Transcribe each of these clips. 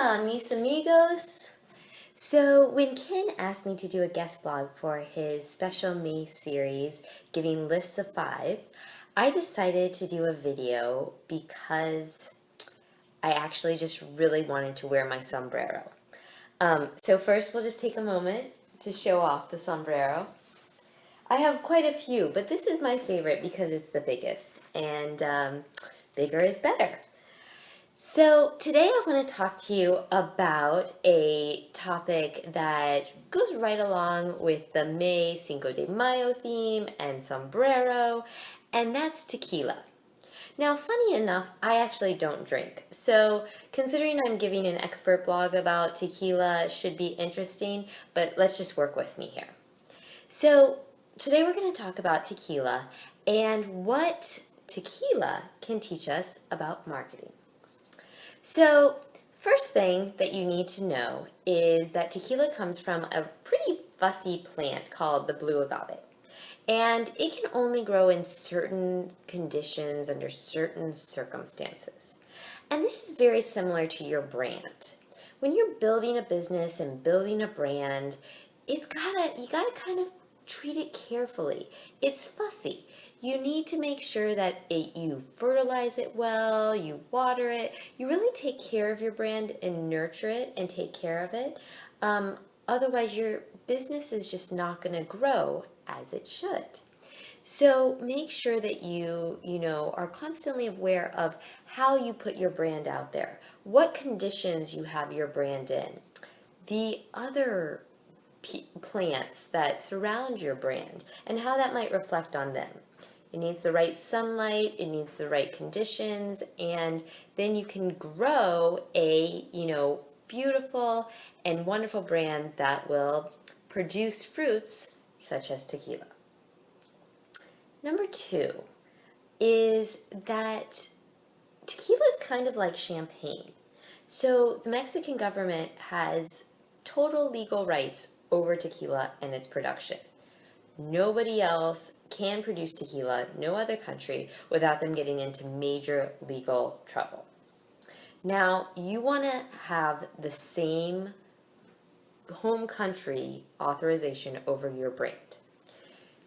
Hola, mis amigos! So, when Ken asked me to do a guest blog for his special May series, giving lists of 5, I decided to do a video because I actually just really wanted to wear my sombrero. So first we'll just take a moment to show off the sombrero. I have quite a few, but this is my favorite because it's the biggest, and bigger is better. So today I want to talk to you about a topic that goes right along with the May Cinco de Mayo theme and sombrero, and that's tequila. Now, funny enough, I actually don't drink. So considering I'm giving an expert blog about tequila should be interesting, but let's just work with me here. So today we're going to talk about tequila and what tequila can teach us about marketing. So, first thing that you need to know is that tequila comes from a pretty fussy plant called the blue agave. And it can only grow in certain conditions under certain circumstances. And this is very similar to your brand. When you're building a business and building a brand, you gotta kind of treat it carefully. It's fussy. You need to make sure that you fertilize it well, you water it, you really take care of your brand and nurture it and take care of it. Otherwise, your business is just not going to grow as it should. So make sure that you are constantly aware of how you put your brand out there, what conditions you have your brand in, the other plants that surround your brand, and how that might reflect on them. It needs the right sunlight, it needs the right conditions, and then you can grow a, beautiful and wonderful brand that will produce fruits such as tequila. Number 2 is that tequila is kind of like champagne. So the Mexican government has total legal rights over tequila and its production. Nobody else can produce tequila, no other country, without them getting into major legal trouble. Now, you want to have the same home country authorization over your brand.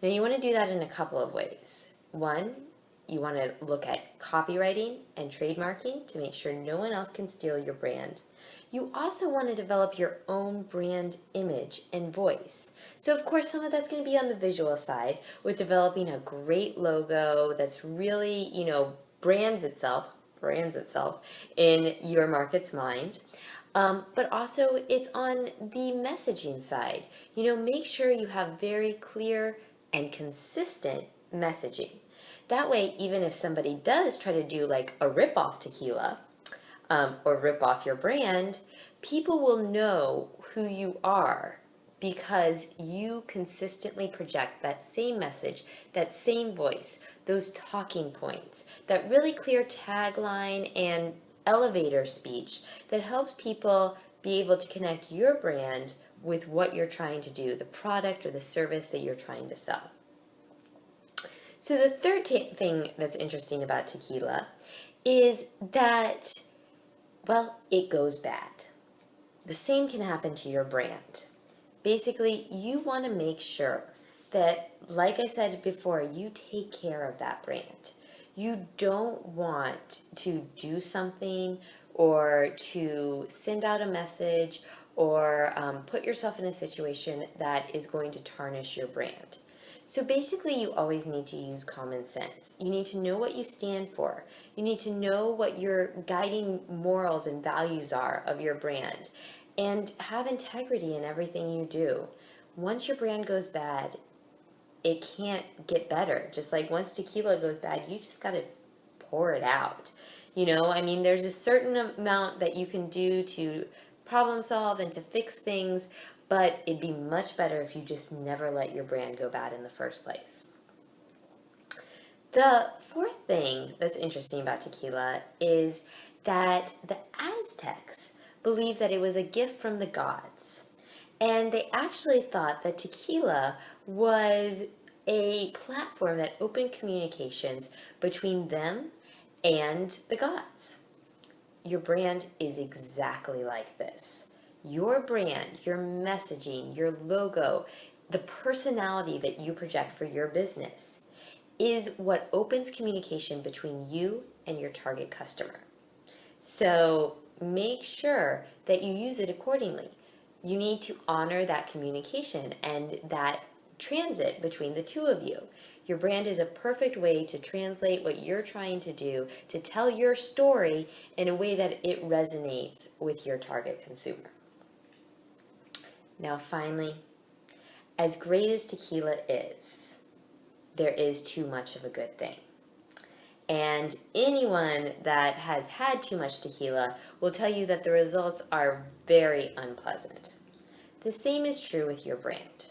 Now, you want to do that in a couple of ways. One, you want to look at copywriting and trademarking to make sure no one else can steal your brand. You also want to develop your own brand image and voice. So of course some of that's going to be on the visual side with developing a great logo that's really, brands itself in your market's mind. But also it's on the messaging side. Make sure you have very clear and consistent messaging. That way, even if somebody does try to do like a rip-off tequila, or rip off your brand, people will know who you are because you consistently project that same message, that same voice, those talking points, that really clear tagline and elevator speech that helps people be able to connect your brand with what you're trying to do, the product or the service that you're trying to sell. So the third thing that's interesting about tequila is that it goes bad. The same can happen to your brand. Basically, you want to make sure that, like I said before, you take care of that brand. You don't want to do something or to send out a message or put yourself in a situation that is going to tarnish your brand. So basically, you always need to use common sense. You need to know what you stand for. You need to know what your guiding morals and values are of your brand, and have integrity in everything you do. Once your brand goes bad, it can't get better. Just like once tequila goes bad, you just got to pour it out. There's a certain amount that you can do to problem solve and to fix things, but it'd be much better if you just never let your brand go bad in the first place. The fourth thing that's interesting about tequila is that the Aztecs believed that it was a gift from the gods. And they actually thought that tequila was a platform that opened communications between them and the gods. your brand is exactly like this. Your brand, your messaging, your logo, the personality that you project for your business is what opens communication between you and your target customer. So make sure that you use it accordingly. You need to honor that communication and that transit between the two of you. Your brand is a perfect way to translate what you're trying to do, to tell your story in a way that it resonates with your target consumer. Now, finally, as great as tequila is, there is too much of a good thing. And anyone that has had too much tequila will tell you that the results are very unpleasant. The same is true with your brand.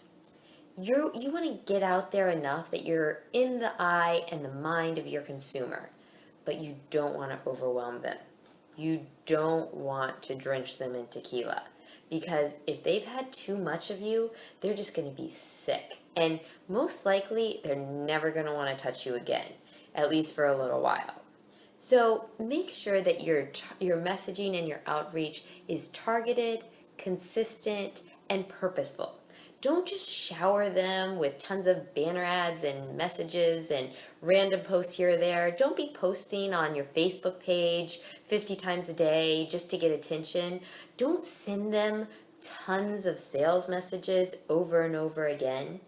You want to get out there enough that you're in the eye and the mind of your consumer, but you don't want to overwhelm them. You don't want to drench them in tequila, because if they've had too much of you, they're just going to be sick. And most likely, they're never going to want to touch you again, at least for a little while. So make sure that your messaging and your outreach is targeted, consistent, and purposeful. Don't just shower them with tons of banner ads and messages and random posts here or there. Don't be posting on your Facebook page 50 times a day just to get attention. Don't send them tons of sales messages over and over again.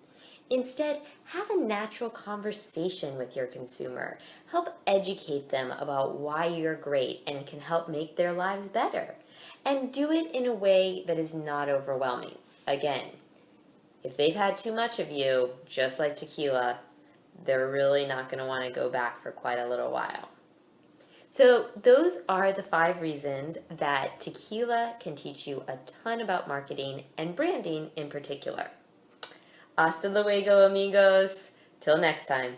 Instead, have a natural conversation with your consumer. Help educate them about why you're great and it can help make their lives better. And do it in a way that is not overwhelming. Again, if they've had too much of you, just like tequila, they're really not going to want to go back for quite a little while. So those are the 5 reasons that tequila can teach you a ton about marketing and branding in particular. Hasta luego, amigos. Till next time.